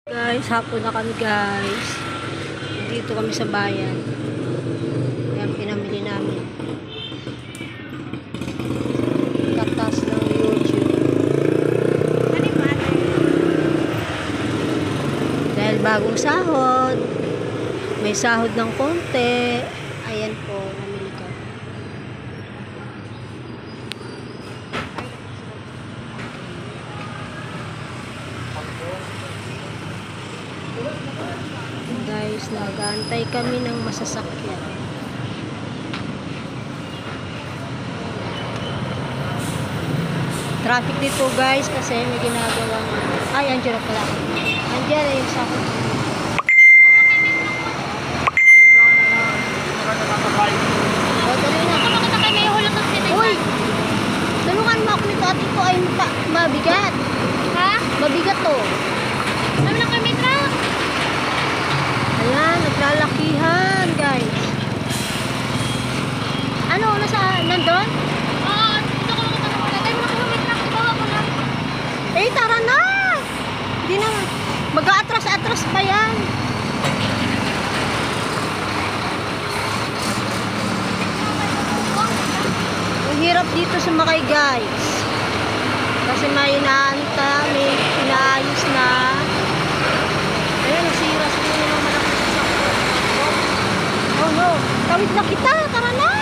Guys, hapon na kami guys. Dito kami sa bayan. Yan pinamili namin. Katas ng YouTube. Dahil bagong sahod. May sahod ng konti. Ayan po, namili ko. Guys, nag-aantay kami ng masasakyan. Traffic dito guys kasi may ginagawa. Ay, andyan na pala. Andyan na yung sakot. O, dali na. Uy! Tulungan mo ako nito at ito ay mabigat. Ha? Mabigat to. Sabi lang kami truck. Ayan, naglalakihan guys. Ano, nandun? Oo, dito ko lang ito. Lagay mo na kami truck. Ibawa mo na. Eh, tara na! Hindi na. Mag-aatras-atras pa yan. Ang hirap dito sumakay guys. Kasi may inaayos na. Ayan, nasira siguro ng malaking sasakyan. Oh no, tawid na kita, tara na!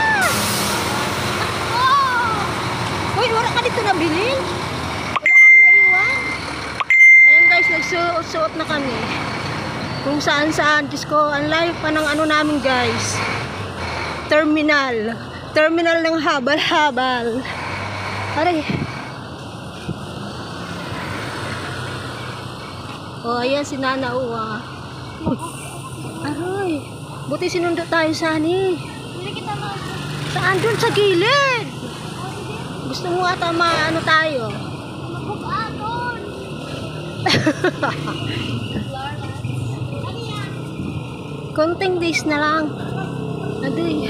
Uy, wala ka dito nabilin? Wala kang naiwan? Ayan guys, nagsuot na kami. Kung saan saan, Diyos ko, ang layo pa ng ano namin guys. Terminal ng habal-habal. Aray. Oh, ayan si Nana Uwa. Aray. Buti sinundo tayo sani. Hindi kita mo. Saan dun? Sa gilid. Gusto mo ata maano tayo? Mag-aton. Konting days na lang. Aday.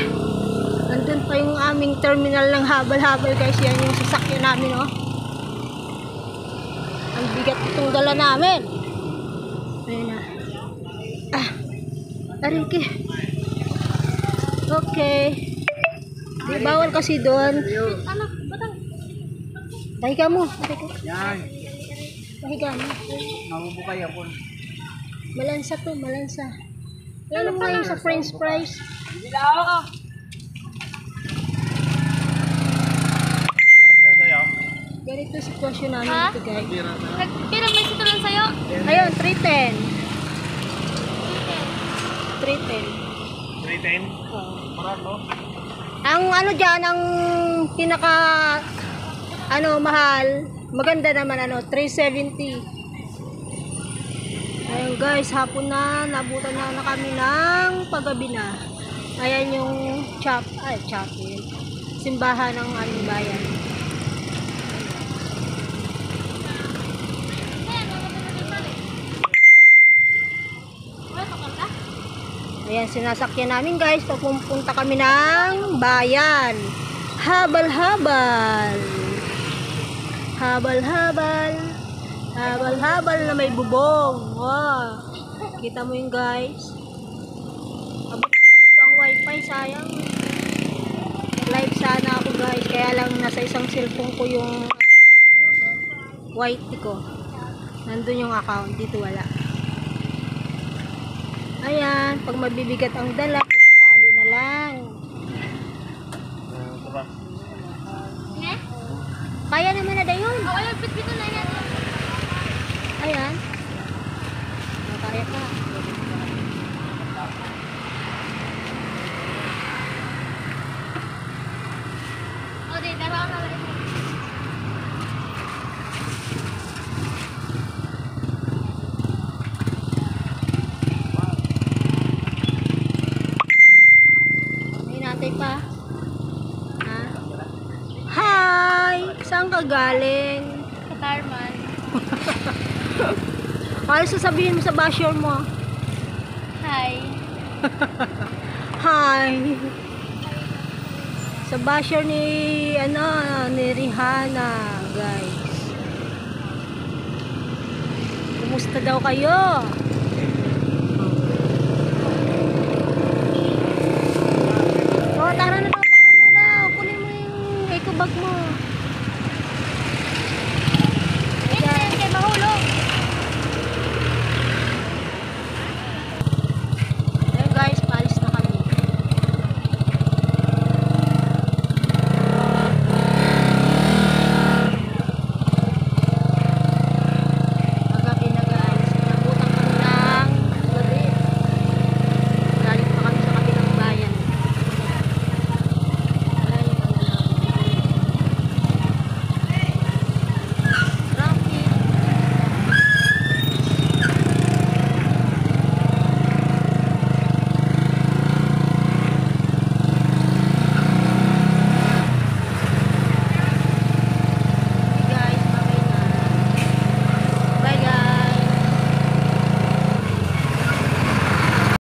Andun pa yung aming terminal ng habal-habal guys. Yan yung sasakyan namin, oh. Ang bigat itong dala namin. Ayun na. Ah. Arike. Okay. Di bawal kasi doon. Ano? Batang. Pahiga mo. Pahiga. Yan. Pahiga mo. Mabubukay ako. Malansa to, malansa. Lalo mo ngayon sa french fries. Hindi na ako. Ganito yung sitwasyon namin Ha? dito guys. Nagpirang may sito lang sa'yo. Ayun, 310. 310. 310? Oo. Marano? Ang ano dyan, ang pinaka mahal, maganda naman 370. Ayun guys, hapon na, nabutan na kami ng paggabi na. Ayan yung chapel. Simbahan ng aming bayan. Ayan, sinasakyan namin guys, papupunta kami ng bayan. Habal-habal. Habal-habal. Habal-habal na may bubong. Wow. Kita mo yun guys. Abot na dito ang wifi, sayang. Live sana ako guys, kaya lang nasa isang cellphone ko yung white ko. Nandun yung account, dito wala. Ayan, pag mabibigat ang dala, pinatali na lang. Sige? Kaya naman na dayon. Oo, yung bit-bit na yan. Ayan. Kaya ka. O, di, daro na lang. Natin pa. Ha? Hi! Saan ka galing? Katarman. Ano sasabihin mo sa basher mo? Hi. Hi! Sa basher ni Rihanna, guys. Kamusta daw kayo?